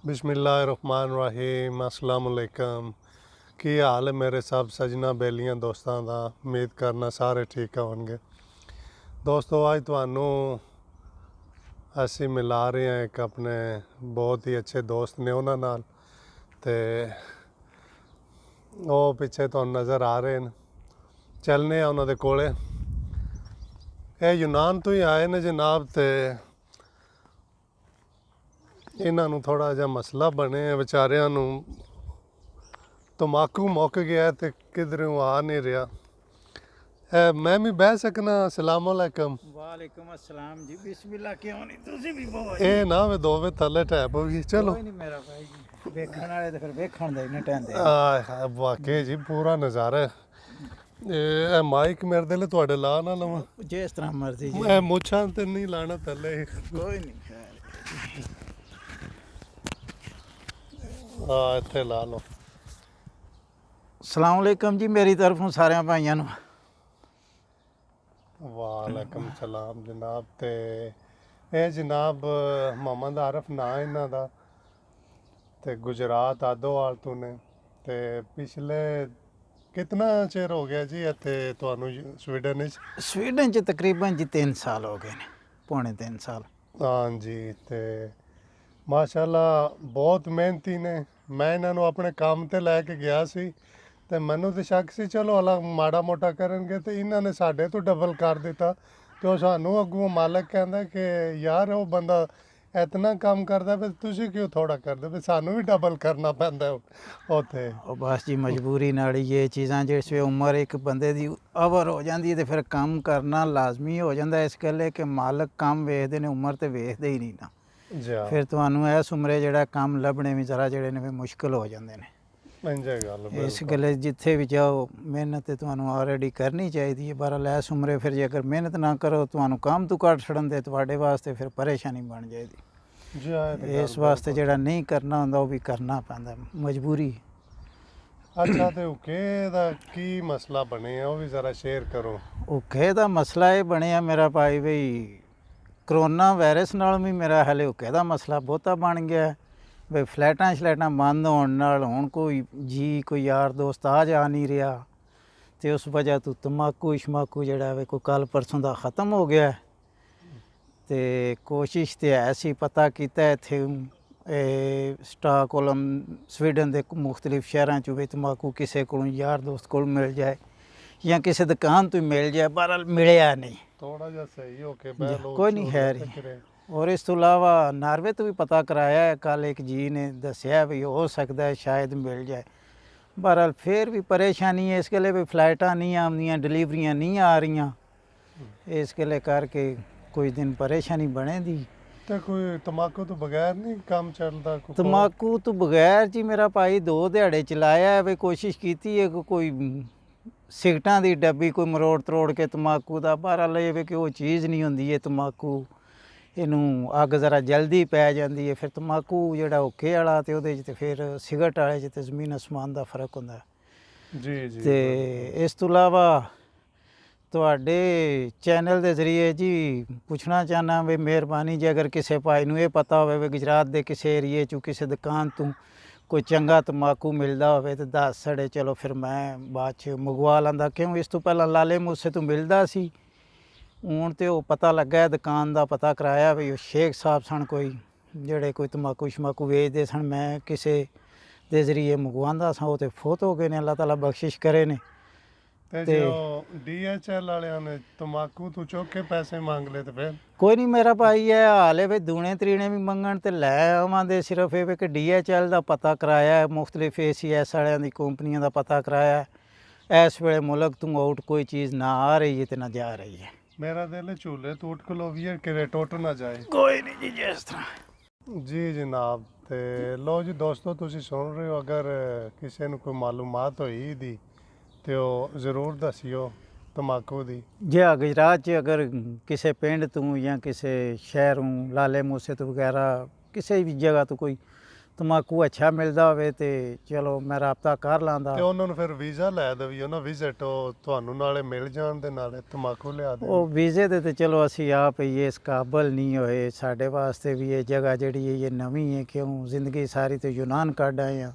बिस्मिल्लाहिर्रहमानिर्रहीम अस्सलाम वालेकुम। की हाल है मेरे सब सजना बेलियां दोस्तों का। उम्मीद करना सारे ठीक होंगे। दोस्तों अज तुहानू असी मिला रहे हैं एक अपने बहुत ही अच्छे दोस्त ने उन्होंने नाल ते वो पिछे तो नज़र आ रहे हैं। चलने उन्होंने कोले यूनान तो ही आए ने जनाब। ते इन्हों थोड़ा जहा मसला बने बेचारिया तम्बाकू मुक गया तो किधरों आ नहीं रहा। मैं भी बह सकना। अस्सलाम वालेकुम। वालेकुम अस्सलाम जी। बिस्मिल्लाह क्यों नहीं तुसी भी बहुत ये ना वे दो वे थले टैप हो गई। चलो कोई नहीं मेरा भाई जी, देखने वाले तो फिर देखने दे नहीं टहंदे। वाकई जी पूरा नज़ारा है। ये माइक मेरे दिल थोड़े ला ना लवां जिस तरह मर्जी जी। मैं मुछां ते नहीं लाना थले। कोई नहीं खैर। हाँ इत्थे ला लो। अस्सलाम वालेकुम जी मेरी तरफों सारे भाइयों नूं। वालेकुम सलाम जनाब। ते ये जनाब मोहम्मद आरिफ ना इन्हां दा ते गुजरात आदोवाल तो ने। ते पिछले कितना चिर हो गया जी इत्थे तुहानू स्वीडन विच? स्वीडन च तकरीबन जी 3 साल हो गए ने, पौने 3 साल। हाँ जी। ते माशाल्लाह बहुत मेहनती ने। मैं इन्हों अपने काम ते लैके गया सी ते मैनू तो शक सी चलो अलग माड़ा मोटा करनगे ते इन्होंने साढ़े तो डबल कर दिता। तो सानू अगों मालक कहता कि यार वो बंदा इतना काम करता फिर तुसी क्यों थोड़ा करते फिर सानू भी डबल करना पैंदा उत्थे। और बस जी मजबूरी नाल ये चीज़ां जिस वे उम्र एक बंदे दी ओवर हो जाती है तो फिर काम करना लाजमी हो जाता है। इस गल्ले कि मालक काम वेखदे ने, उम्र तो वेखदे ही नहीं ना। जा फिर तुहानू इस उम्रे जिहड़ा काम लभने भी जरा जिहड़े ने मुश्किल हो जाते हैं। इंजे गल इस बिल्कुल। गल्ले जिथे भी जाओ मेहनत तो तुहानू ऑलरेडी करनी चाहिए है। बहरहाल इस उम्रे फिर जे अगर मेहनत ना करो तुहानू काम तो कट छड़न दे तुहाडे वास्ते फिर परेशानी बन जाएगी। जी हाँ, ये तो गल इस वास्ते बिल्कुल। जिहड़ा नहीं करना हुंदा वो भी करना पैंदा, मजबूरी। अच्छा तो के दा की मसला बने वो भी जरा शेयर करो। औखे दा मसला ये बनिया मेरा भाई बई करोना वायरस नाल भी मेरा हाले औखे दा मसला बहुता बन गया है। बई फ्लैटां शलैटां बंद होने नाल हुण कोई जी कोई यार दोस्त आ जा नहीं रहा तो उस वजह तो तम्बाकू शमाकू जिहड़ा वे कोई कल परसों दा ख़त्म हो गया है। ते कोशिश तो है सी पता किया इत्थे स्टाकहोल्म स्वीडन के मुख्तलिफ शहरों च भी तम्बाकू किसी को यार दोस्त को मिल जाए या किसी दुकान तो मिल जाए, बहरहाल मिलिया नहीं। थोड़ा जा सही हो के कोई नहीं खैर। और इस तो इलावा नार्वे तो भी पता कराया है, कल एक जी ने दसिया भी हो सकता है शायद मिल जाए। बहरहाल फिर भी परेशानी है इस गल्ले भी फ्लाइटां नहीं आउंदियां, डिलीवरियां नहीं आ रही। इस गल्ले करके कुछ दिन परेशानी बने दी। तो कोई तम्बाकू तो बगैर नहीं काम चलता? तम्बाकू तो बगैर जी मेरा भाई 2 दिहाड़े चलाया है। भी कोशिश की है कि कोई सिगटां दी डब्बी कोई मरोड़ तरोड़ के तम्बाकू का। बहरहाल ये वे कि वो चीज़ नहीं होंदी है तम्बाकू, इनू अग जरा जल्दी पै जाती है। फिर तम्बाकू जिहड़ा औखे वाला तो वो फिर सिगरट वाले च जमीन आसमान का फर्क होंदा है। जी जी। ते इस तो इलावा तुहाडे चैनल के जरिए जी पुछना चाहना भी मेहरबानी जी अगर किसी भाई नूं ये पता होवे भी गुजरात के किसी एरिए चों किसी दुकान तो कोई चंगा तम्बाकू मिलता होवे तो दस छड़े, चलो फिर मैं बाद च मंगवा लैंदा। क्यों इस तो पहला लाले मूसे तो मिलता सी, हूँ तो वो पता लगा दुकान का पता कराया भी शेख साहब सन कोई जिहड़े कोई तम्बाकू शमाकू वेचते सन। मैं किसी के जरिए मंगवांदा सा, वो तो फोत हो गए ने, अल्लाह ताला बख्शिश करे ने। ते जो DHL वाले ने तम्बाकू तो चौके पैसे मांग ले तो फिर कोई नहीं मेरा भाई है हाले वे दूने त्रीने भी मंगण तो लै आवांदे। सिर्फ ये कि DHL का पता कराया है, मुख्तलिफ ACS वालियां दी कंपनियां का पता कराया है। इस वेले मुल्क तो आउट कोई चीज़ ना आ रही है तो ना जा रही है। मेरा दिल झूले टूट खलोविए कि टुट ना जाए। कोई नहीं जी जिस तरह। जी जनाब। ते लो जी दोस्तों तुसी सुन रहे हो, अगर किसी ने कोई मालूमात होई दी तो ज़रूर दसियो तम्बाकू दी। जे गुजरात च अगर किसी पिंड तू या किसी शहरों लाले मूसे तो वगैरह किसी भी जगह तो कोई ਤੰਬਾਕੂ ਅੱਛਾ ਮਿਲਦਾ ਹੋਵੇ ਤੇ ਚਲੋ ਮੈਂ ਰਾਬਤਾ ਕਰ ਲਾਂਦਾ। ਤੇ ਉਹਨਾਂ ਨੂੰ ਫਿਰ ਵੀਜ਼ਾ ਲੈ ਦੇਵੀਓ ਨਾ, ਵਿਜ਼ਿਟ ਉਹ ਤੁਹਾਨੂੰ ਨਾਲੇ ਮਿਲ ਜਾਣ ਦੇ ਨਾਲੇ ਤੰਬਾਕੂ ਲਿਆ ਦੇ। ਉਹ ਵੀਜ਼ੇ ਦੇ ਤੇ ਚਲੋ ਅਸੀਂ ਆਪ ਹੀ ਇਸ ਕਾਬਲ ਨਹੀਂ ਹੋਏ। ਸਾਡੇ ਵਾਸਤੇ ਵੀ ਇਹ ਜਗ੍ਹਾ ਜਿਹੜੀ ਹੈ ਇਹ ਨਵੀਂ ਹੈ, ਕਿਉਂ ਜ਼ਿੰਦਗੀ ਸਾਰੀ ਤੇ ਯੂਨਾਨ ਕੱਢ ਆਏ ਹਾਂ।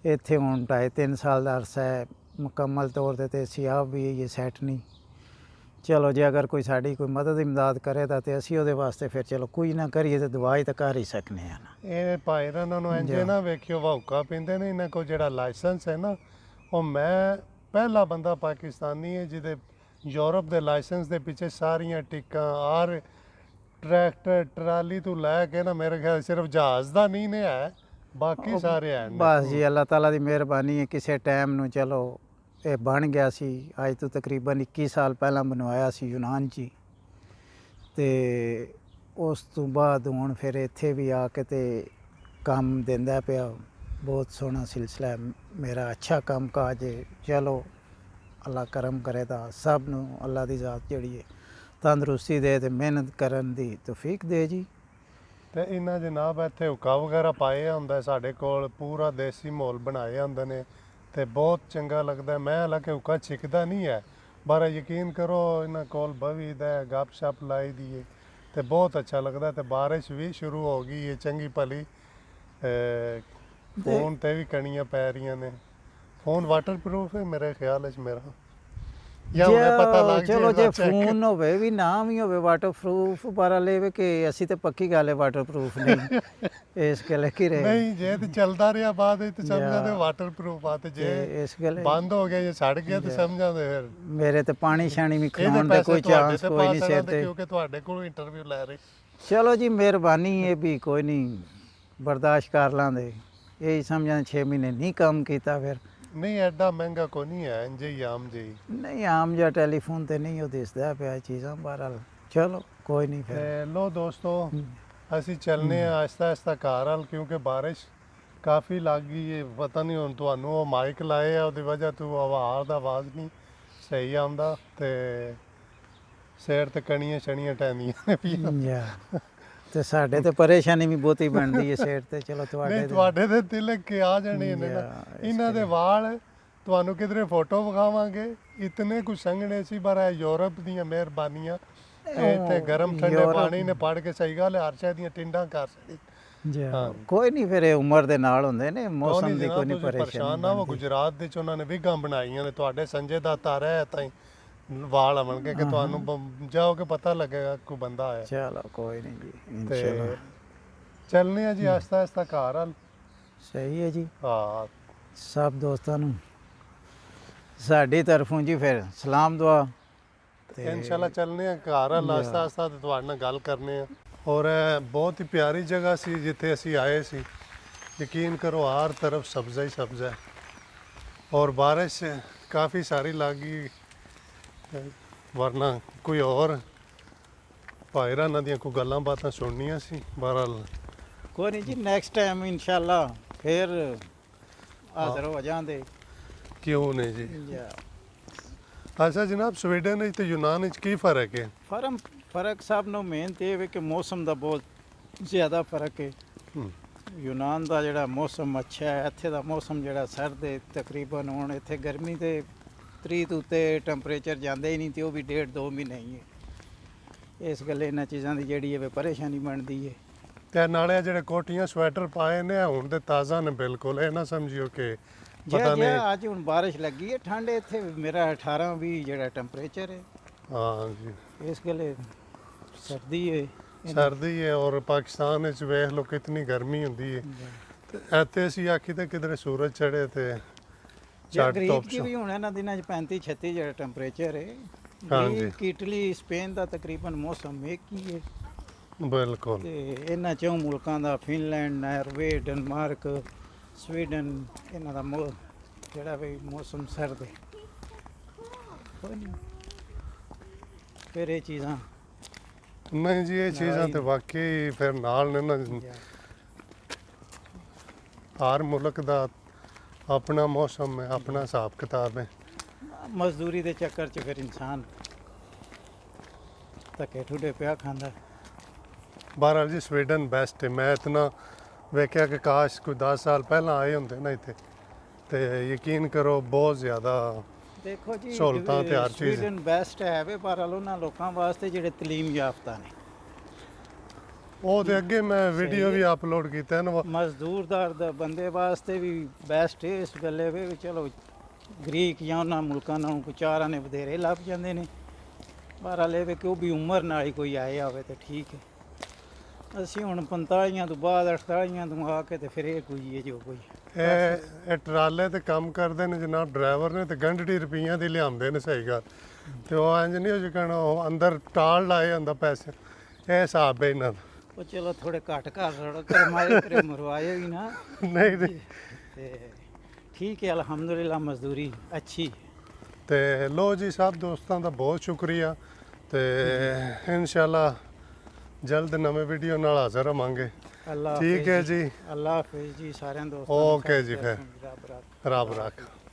ਇੱਥੇ ਹੁਣ 2.5-3 ਸਾਲ ਦਾ ਅਰਸਾ ਹੈ ਮੁਕੰਮਲ ਤੌਰ ਤੇ ਅਸੀਂ ਆਪ ਵੀ ਇਹ ਸੈੱਟ ਨਹੀਂ। ਚਲੋ ਜੇ ਅਗਰ ਕੋਈ ਸਾਡੀ ਕੋਈ ਮਦਦ ਇਮਦਾਦ ਕਰੇ ਤਾਂ ਤੇ ਅਸੀਂ ਉਹਦੇ ਵਾਸਤੇ ਫਿਰ ਚਲੋ ਕੋਈ ਨਾ ਕਰੀਏ ਤੇ ਦਵਾਈ ਤਾਂ ਕਰ ਹੀ ਸਕਨੇ ਆ ਨਾ। ਇਹ ਭਾਈ ਇਹਨਾਂ ਨੂੰ ਇੰਜੇ ਨਾ ਵੇਖਿਓ ਵਾਹੁਕਾ ਪੀਂਦੇ ਨੇ। ਇਹਨਾਂ ਕੋਲ ਜਿਹੜਾ ਲਾਇਸੈਂਸ ਹੈ ਨਾ, ਉਹ ਮੈਂ ਪਹਿਲਾ ਬੰਦਾ ਪਾਕਿਸਤਾਨੀ ਹੈ ਜਿਹਦੇ ਯੂਰਪ ਦੇ ਲਾਇਸੈਂਸ ਦੇ ਪਿੱਛੇ ਸਾਰੀਆਂ ਟਿੱਕਾਂ ਆਰ ਟਰੈਕਟਰ ਟਰਾਲੀ ਤੋਂ ਲੈ ਕੇ ਨਾ, ਮੇਰੇ ਖਿਆਲ ਸਿਰਫ ਜਹਾਜ਼ ਦਾ ਨਹੀਂ ਨੇ ਹੈ, ਬਾਕੀ ਸਾਰੇ ਹਨ। ਬਸ ਜੀ ਅੱਲਾਹ ਤਾਲਾ ਦੀ ਮਿਹਰਬਾਨੀ ਹੈ। ਕਿਸੇ ਟਾਈਮ ਨੂੰ ਚਲੋ ਇਹ ਬਣ ਗਿਆ ਸੀ। ਅੱਜ ਤੋਂ ਤਕਰੀਬਨ 21 ਸਾਲ ਪਹਿਲਾਂ ਬਣਵਾਇਆ ਸੀ ਯੂਨਾਨ 'ਚ ਹੀ। ਤੇ ਉਸ ਤੋਂ ਬਾਅਦ ਹੁਣ ਫਿਰ ਇੱਥੇ ਵੀ ਆ ਕੇ ਤੇ ਕੰਮ ਦਿੰਦਾ ਪਿਆ। ਬਹੁਤ ਸੋਹਣਾ ਸਿਲਸਿਲਾ ਹੈ ਮੇਰਾ, ਅੱਛਾ ਕੰਮ ਕਾਜ ਹੈ। ਚਲੋ ਅੱਲਾ ਕਰਮ ਕਰੇ ਤਾਂ ਸਭ ਨੂੰ ਅੱਲਾ ਦੀ ਜ਼ਾਤ ਜਿਹੜੀ ਹੈ ਤੰਦਰੁਸਤੀ ਦੇ ਤੇ ਮਿਹਨਤ ਕਰਨ ਦੀ ਤੌਫੀਕ ਦੇ ਜੀ। ਤੇ ਇਹਨਾਂ ਜਨਾਬ ਇੱਥੇ ਹੁੱਕਾ ਵਗੈਰਾ ਪਾਇਆ ਹੁੰਦਾ ਹੈ, ਸਾਡੇ ਕੋਲ ਪੂਰਾ ਦੇਸੀ ਮਾਹੌਲ ਬਣਾਏ ਹੁੰਦੇ ਨੇ ਤੇ ਬਹੁਤ ਚੰਗਾ ਲੱਗਦਾ। ਮੈਂ ਹਾਲਾਂਕਿ ਹੁੱਕਾ ਛਿਕਦਾ ਨਹੀਂ ਹੈ, ਪਰ ਯਕੀਨ ਕਰੋ ਇਹਨਾਂ ਕੋਲ ਬਵੀ ਦਾ ਗੱਪ ਸ਼ਪ ਲਾਈ ਦੀ ਹੈ ਤੇ ਬਹੁਤ ਅੱਛਾ ਲੱਗਦਾ। ਤੇ ਬਾਰਿਸ਼ ਵੀ ਸ਼ੁਰੂ ਹੋ ਗਈ ਹੈ ਚੰਗੀ ਭਲੀ। ਫੋਨ ਤੇ ਵੀ ਕਣੀਆਂ ਪੈ ਰਹੀਆਂ ਨੇ। ਫੋਨ ਵਾਟਰਪ੍ਰੂਫ ਹੈ ਮੇਰੇ ਖਿਆਲ ਵਿੱਚ ਮੇਰਾ, ਜਾਂ ਹੁਣੇ ਪਤਾ ਲੱਗ ਚਲੋ ਜੇ check। ਫੋਨ ਹੋਵੇ ਵੀ ਨਾ ਵੀ ਹੋਵੇ ਵਾਟਰਪ੍ਰੂਫ, ਪਰ ਲੈਵੇ ਕਿ ਅਸੀਂ ਤੇ ਪੱਕੀ ਗੱਲ ਹੈ ਵਾਟਰਪ੍ਰੂਫ ਨਹੀਂ। ਇਸ ਗੱਲ ਕੀ ਰਹੇ ਨਹੀਂ ਜੇ ਤੇ ਚੱਲਦਾ ਰਿਹਾ ਬਾਅਦ ਵਿੱਚ ਸਮਝਾਂਦੇ ਵਾਟਰਪ੍ਰੂਫ ਆ, ਤੇ ਜੇ ਇਸ ਗੱਲ ਬੰਦ ਹੋ ਗਿਆ ਜਾਂ ਛੱਡ ਗਿਆ ਤੇ ਸਮਝਾਂਦੇ ਫਿਰ ਮੇਰੇ ਤੇ ਪਾਣੀ ਛਾਣੀ ਵੀ ਇਹਦੇ ਖਿਲਾਉਣ ਦਾ ਪੈਸੇ ਕੋਈ ਤੁਹਾਡੇ ਚਾਂਸ ਤੇ ਕੋਈ ਪਾ ਨਹੀਂ ਸਿਰ ਸਕਦੇ, ਤੇ। ਕਿਉਂਕਿ ਤੁਹਾਡੇ ਕੋਲੋਂ ਇੰਟਰਵਿਊ ਲੈ ਰਹੇ। ਚਲੋ ਜੀ ਮਿਹਰਬਾਨੀ ਹੈ ਵੀ ਕੋਈ ਨਹੀਂ, ਬਰਦਾਸ਼ਤ ਕਰ ਲਾਂਦੇ। ਇਹ ਸਮਝਾਂ 6 ਮਹੀਨੇ ਨਹੀਂ ਕੰਮ ਕੀਤਾ ਫਿਰ ਨਹੀਂ ਐਡਾ ਮਹਿੰਗਾ ਕੋ ਨਹੀਂ ਹੈ, ਇੰਜੇ ਹੀ ਆਮ ਜਿਹੀ। ਨਹੀਂ ਆਮ ਜਿਹਾ ਟੈਲੀਫੋਨ ਤੇ ਨਹੀਂ ਉਹ ਦਿਸਦਾ ਪਿਆ ਚੀਜ਼ਾਂ। ਬਹਰਹਾਲ ਚਲੋ ਕੋਈ ਨਹੀਂ ਫਿਰ। ਤੇ ਲੋ ਦੋਸਤੋ ਅਸੀਂ ਚੱਲਨੇ ਆ ਆਹਿਸਤਾ ਆਹਿਸਤਾ ਘਰ ਵੱਲ, ਕਿਉਂਕਿ ਬਾਰਿਸ਼ ਕਾਫੀ ਲੱਗ ਗਈ ਹੈ। ਪਤਾ ਨਹੀਂ ਹੁਣ ਤੁਹਾਨੂੰ ਉਹ ਮਾਈਕ ਲਾਏ ਆ ਉਹਦੀ ਵਜ੍ਹਾ ਤੋਂ ਆਵਾਜ਼ ਦਾ ਆਵਾਜ਼ ਨਹੀਂ ਸਹੀ ਆਉਂਦਾ ਤੇ ਸਿਰ ਤੇ ਕਣੀਆਂ ਛਣੀਆਂ ਟੈਂਦੀਆਂ ਨੇ ਪਈਆਂ। ਜਾ ਤੇ ਸਾਡੇ ਤੇ ਪਰੇਸ਼ਾਨੀ ਵੀ ਬਹੁਤੀ ਬਣਦੀ ਹੈ ਸਿਰ ਤੇ। ਚਲੋ ਨਹੀਂ ਤੁਹਾਡੇ ਤੇ ਤਿਲਕ ਕੇ ਆ ਜਾਣੇ ਨੇ ਨਾ। ਇਹਨਾਂ ਦੇ ਵਾਲ ਤੁਹਾਨੂੰ ਕਿਧਰੇ ਫੋਟੋ ਵਿਖਾਵਾਂਗੇ, ਇਤਨੇ ਕੁ ਸੰਘਣੇ ਸੀ। ਪਰ ਇਹ ਯੂਰਪ ਦੀਆਂ ਮਿਹਰਬਾਨੀਆਂ, ਇੱਥੇ ਗਰਮ ਠੰਡੇ ਪਾਣੀ ਨੇ ਪੜ ਕੇ ਸਹੀ ਗੱਲ ਹਰ ਸ਼ੈ ਦੀਆਂ ਟਿੰਡਾਂ ਕਰ ਸਕਦੀ। ਜਾ ਕੋਈ ਨਹੀਂ ਫਿਰ ਇਹ ਉਮਰ ਦੇ ਨਾਲ ਹੁੰਦੇ ਨੇ, ਮੌਸਮ ਦੀ ਕੋਈ ਨਹੀਂ ਪਰੇਸ਼ਾਨ ਨਾ ਉਹ। ਗੁਜਰਾਤ ਦੇ ਚ ਉਹਨਾਂ ਨੇ ਵਿਗਾਂ ਬਣਾਈਆਂ ਨੇ, ਤੁਹਾਡੇ ਸੰਜੇ ਦਾ ਤਾਰਾ ਹੈ ਤਾਂ ਵਾਲ ਆਵਣ ਕੇ ਤੁਹਾਨੂੰ ਜਾਓਗੇ ਪਤਾ ਲੱਗੇਗਾ ਕੋਈ ਬੰਦਾ ਆਇਆ। ਚਲੋ ਕੋਈ ਨਹੀਂ ਜੀ ਤੇ ਇਨਸ਼ਾਅੱਲਾ ਚੱਲਨੇ ਆ ਜੀ ਆਹਿਸਤਾ ਆਹਿਸਤਾ ਘਰ ਵੱਲ। ਸਹੀ ਹੈ ਜੀ। ਹਾਂ ਸਭ ਦੋਸਤਾਂ ਨੂੰ ਸਾਡੀ ਤਰਫੋਂ ਜੀ ਫਿਰ ਸਲਾਮ ਦੁਆ ਤੇ ਇਨਸ਼ਾਅੱਲਾ ਚੱਲਨੇ ਆ ਘਰ ਵੱਲ ਆਹਿਸਤਾ ਆਹਿਸਤਾ ਤੇ ਤੁਹਾਡੇ ਨਾਲ ਗੱਲ ਕਰਨੇ ਆ। ਔਰ ਬਹੁਤ ਹੀ ਪਿਆਰੀ ਜਗ੍ਹਾ ਸੀ ਜਿੱਥੇ ਅਸੀਂ ਆਏ ਸੀ। ਯਕੀਨ ਕਰੋ ਹਰ ਤਰਫ ਸਬਜ਼ਾ ਹੀ ਸਬਜ਼ਾ ਹੈ ਔਰ ਬਾਰਿਸ਼ ਕਾਫੀ ਸਾਰੀ ਲੱਗ ਗਈ। ਵਰਨਾ ਕੋਈ ਹੋਰ ਭਾਈਰਾਨਾਂ ਦੀਆਂ ਕੋਈ ਗੱਲਾਂ ਬਾਤਾਂ ਸੁਣਨੀਆਂ ਸੀ। ਬਹਰਹਾਲ ਕੋਈ ਨਹੀਂ ਜੀ ਨੈਕਸਟ ਟਾਈਮ ਇਨਸ਼ਾਅੱਲਾ ਫਿਰ ਹਾਜ਼ਰ ਹੋ ਜਾਂਦੇ। ਕਿਉਂ ਨਹੀਂ ਜੀ। ਅੱਛਾ ਜਨਾਬ, ਸਵੀਡਨ ਵਿੱਚ ਤੇ ਯੂਨਾਨ ਵਿੱਚ ਕੀ ਫਰਕ ਹੈ? ਫਰਕ ਸਭ ਨੂੰ ਮੇਨ ਤੇ ਇਹ ਵੇ ਕਿ ਮੌਸਮ ਦਾ ਬਹੁਤ ਜ਼ਿਆਦਾ ਫਰਕ ਹੈ। ਯੂਨਾਨ ਦਾ ਜਿਹੜਾ ਮੌਸਮ ਅੱਛਾ ਹੈ, ਇੱਥੇ ਦਾ ਮੌਸਮ ਜਿਹੜਾ ਸਰਦ ਹੈ ਤਕਰੀਬਨ। ਹੁਣ ਇੱਥੇ ਗਰਮੀ ਤੇ 30 ਤੋਂ ਉੱਤੇ ਟੈਂਪਰੇਚਰ ਜਾਂਦਾ ਹੀ ਨਹੀਂ, ਤੇ ਉਹ ਵੀ 1.5-2 ਮਹੀਨੇ ਹੀ ਹੈ। ਇਸ ਗੱਲੇ ਇਹਨਾਂ ਚੀਜ਼ਾਂ ਦੀ ਜਿਹੜੀ ਹੈ ਪਰੇਸ਼ਾਨੀ ਬਣਦੀ ਹੈ। ਤੇ ਨਾਲੇ ਜਿਹੜੇ ਕੋਟੀਆਂ ਸਵੈਟਰ ਪਾਏ ਨੇ ਹੁਣ ਤੇ ਤਾਜ਼ਾ ਨੇ ਬਿਲਕੁਲ। ਇਹ ਨਾ ਸਮਝਿਓ ਕਿ ਪਤਾ ਨਹੀਂ। ਅੱਜ ਹੁਣ ਬਾਰਿਸ਼ ਲੱਗੀ ਹੈ, ਠੰਡ ਇੱਥੇ ਮੇਰਾ 18-20 ਜਿਹੜਾ ਟੈਂਪਰੇਚਰ ਹੈ। ਹਾਂ ਜੀ ਇਸ ਗੱਲੇ ਸਰਦੀ ਹੈ। ਸਰਦੀ ਹੈ ਔਰ ਪਾਕਿਸਤਾਨ ਵਿੱਚ ਵੇਖ ਲਓ ਕਿਤਨੀ ਗਰਮੀ ਹੁੰਦੀ ਹੈ। ਤੇ ਇੱਥੇ ਅਸੀਂ ਆਖੀ ਤੇ ਕਿਧਰੇ ਸੂਰਜ ਚੜੇ ਤੇ ਝੱਟ ਧੁੱਪ ਗ੍ਰੀਕ ਵੀ ਹੁਣ ਇਹਨਾਂ ਦਿਨਾਂ 'ਚ 35-36 ਜਿਹੜਾ ਟੈਂਪਰੇਚਰ ਹੈ। ਹਾਂਜੀ। ਗ੍ਰੀਕ, ਇਟਲੀ, ਸਪੇਨ ਦਾ ਤਕਰੀਬਨ ਮੌਸਮ ਇੱਕ ਹੀ ਹੈ। ਬਿਲਕੁਲ। ਤੇ ਇਹਨਾਂ ਚੋਂ ਮੁਲਕਾਂ ਦਾ ਫਿਨਲੈਂਡ, ਨਾਰਵੇ, ਡਨਮਾਰਕ, ਸਵੀਡਨ, ਇਹਨਾਂ ਦਾ ਜਿਹੜਾ ਵੀ ਮੌਸਮ ਸਰਦ ਹੈ। ਕੋਈ ਨਹੀਂ ਫਿਰ ਇਹ ਚੀਜ਼ਾਂ ਨਹੀਂ ਜੀ ਇਹ ਚੀਜ਼ਾਂ ਤੇ ਵਾਕਈ ਫਿਰ ਨਾਲ ਨੇ ਨਾ। ਹਰ ਮੁਲਕ ਦਾ ਆਪਣਾ ਮੌਸਮ ਹੈ, ਆਪਣਾ ਹਿਸਾਬ ਕਿਤਾਬ ਹੈ। ਮਜ਼ਦੂਰੀ ਦੇ ਚੱਕਰ 'ਚ ਫਿਰ ਇਨਸਾਨ ਧੱਕੇ ਠੁੱਡੇ ਪਿਆ ਖਾਂਦਾ। ਬਹਰਹਾਲ ਜੀ ਸਵੀਡਨ ਬੈਸਟ ਹੈ। ਮੈਂ ਇਤਨਾ ਵੇਖਿਆ ਕਿ ਕਾਸ਼ ਕੋਈ 10 ਸਾਲ ਪਹਿਲਾਂ ਆਏ ਹੁੰਦੇ ਨਾ ਇੱਥੇ, ਤੇ ਯਕੀਨ ਕਰੋ ਬਹੁਤ ਜ਼ਿਆਦਾ ਦੇਖੋ ਜੀ ਸਹੂਲਤਾਂ ਤੇ ਹਰ ਚੀਜ਼ ਹੈ। ਸਵੀਡਨ ਬੈਸਟ ਹੈ ਵੇ, ਪਰ ਉਹਨਾਂ ਲੋਕਾਂ ਵਾਸਤੇ ਜਿਹੜੇ ਤਾਲੀਮ ਯਾਫਤਾ ਨੇ। ਉਹ ਤੇ ਅੱਗੇ ਮੈਂ ਵੀਡੀਓ ਵੀ ਅਪਲੋਡ ਕੀਤਾ ਨਾ। ਮਜ਼ਦੂਰਦਾਰ ਦਾ ਬੰਦੇ ਵਾਸਤੇ ਵੀ ਬੈਸਟ ਹੈ ਇਸ ਵੇਲੇ ਵੇ। ਚਲੋ ਗ੍ਰੀਕ ਜਾਂ ਉਹਨਾਂ ਮੁਲਕਾਂ ਨਾਲੋਂ ਵਿਚਾਰਾਂ ਨੇ ਵਧੇਰੇ ਲੱਭ ਜਾਂਦੇ ਨੇ, ਪਰ ਹਲੇ ਵੇ ਕਿ ਉਹ ਵੀ ਉਮਰ ਨਾਲ ਹੀ ਕੋਈ ਆਇਆ ਹੋਵੇ ਤੇ ਠੀਕ ਹੈ। ਅਸੀਂ ਹੁਣ 45 ਤੋਂ ਬਾਅਦ 48 ਤੋਂ ਆ ਕੇ ਤੇ ਫਿਰ ਇਹ ਕੋਈ ਹੈ ਜੋ ਕੋਈ। ਇਹ ਟਰਾਲੇ ਤੇ ਕੰਮ ਕਰਦੇ ਨੇ ਜਨਾਬ, ਡਰਾਈਵਰ ਨੇ ਤੇ ਗੰਢੜੀ ਰੁਪਈਆਂ ਦੀ ਲਿਆਉਂਦੇ ਨੇ, ਸਹੀ ਗੱਲ। ਤੇ ਉਹ ਇੰਜ ਨਹੀਂ ਹੋ ਜਿਕਣ ਉਹ ਅੰਦਰ ਟਾਲ ਲਾਏ ਹੁੰਦਾ ਪੈਸੇ, ਇਹ ਹਿਸਾਬ ਹੈ ਇਹਨਾਂ ਦਾ। ਉਹ ਚਲੋ ਥੋੜੇ ਘੱਟ ਘਰ ਥੋੜਾ ਕਰਮਾਏ ਕਰੇ ਮਰਵਾਏ ਵੀ ਨਾ। ਨਹੀਂ ਨਹੀਂ ਤੇ ਠੀਕ ਹੈ ਅਲਹਮਦੁਲਿਲਾ, ਮਜ਼ਦੂਰੀ ਅੱਛੀ। ਤੇ ਲੋ ਜੀ, ਸਭ ਦੋਸਤਾਂ ਦਾ ਬਹੁਤ ਸ਼ੁਕਰੀਆ, ਤੇ ਇਨਸ਼ਾਅੱਲਾ ਜਲਦ ਨਵੇਂ ਵੀਡੀਓ ਨਾਲ ਹਾਜ਼ਰ ਹੋਵਾਂਗੇ। ਅੱਲਾ ਠੀਕ ਹੈ ਜੀ, ਅੱਲਾ ਹਾਫਿਜ਼ ਜੀ ਸਾਰਿਆਂ ਦੋਸਤਾਂ ਓਕੇ ਜੀ, ਫਿਰ ਰੱਬ ਰੱਖ। ਰੱਬ ਰੱਖ।